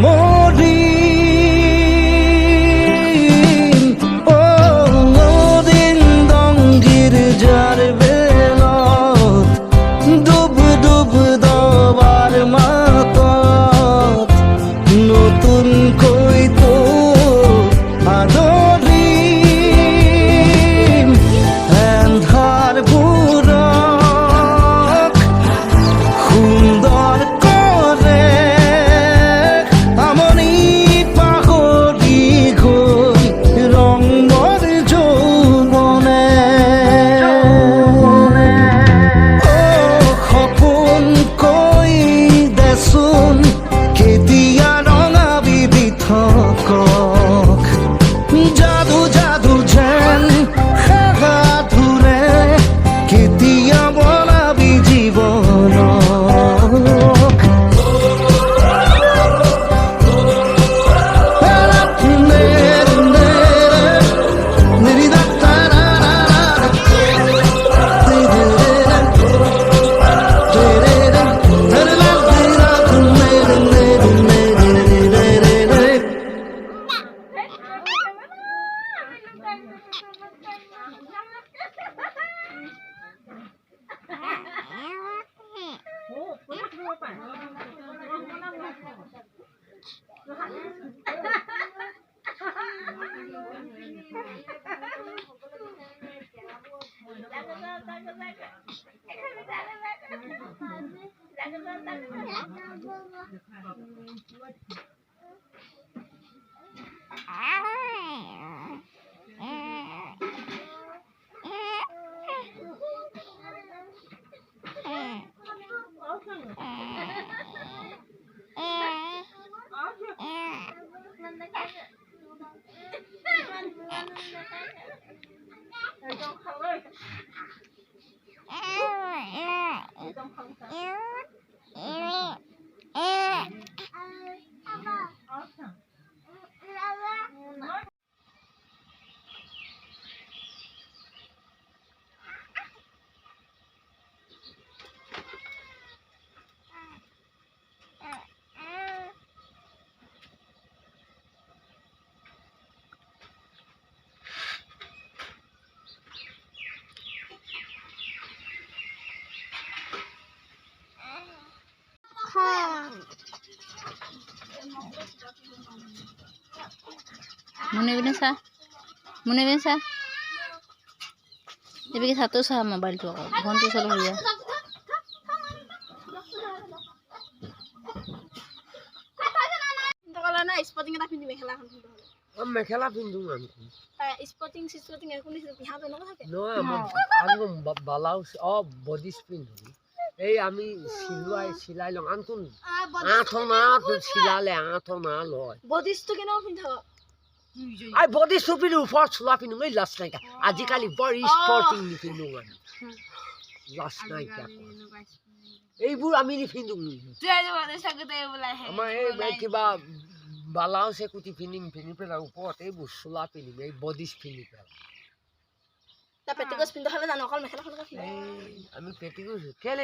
মরিম ও দিন দঙ্গির যার বেলত ডুব ডুব দবার মাতত নতুন কইতো আদরিম এন্ধার বুড়ক সুন্দর করে আমনি পাহরি গৈ রঙৰ যৌবনে সপোন কৈ দেচোন কেতিয়া ৰঙাবি বিথকক যাদু যাদু যেন সাধুৰে কেতিয়া বনাবি জীৱনক Muna binasa. Muna binasa. Ibigay satu sa mobile ko ako. Konti sa luya. Kalau na spotting kita pinjam mekhala kan pinjam. Mekhela পিন্ধো আমি স্পটিং এখন পিহাতে নক থাকে আমি বালাও বডি পিন্ধো এই আমি চিলাই লওঁ আনটোন আঠনা চিলালে আঠনা লয় বডিছটো কেনেও পিন্ধাব আই বডি পিন্ধো ওপৰত চোলা পিন্ধো এই লাষ্ট নাইকা আজিকালি বৰ স্পৰ্টিং নিপিন্ধো আমি লাষ্ট নাইকা এইবোৰ আমি নিপিন্ধো আমাৰ এই কিবা বালাও সে কুটি পিন্ধিম পিন্ধি পেলাই ওপৰত এইবোৰ চোলা পিন্ধিম এই বডিছ পিন্ধি পেলাই তা পেটিকোট পিন্ধা হলে জানো অকল মেখেলাখন আমি পেটিকোট কেলে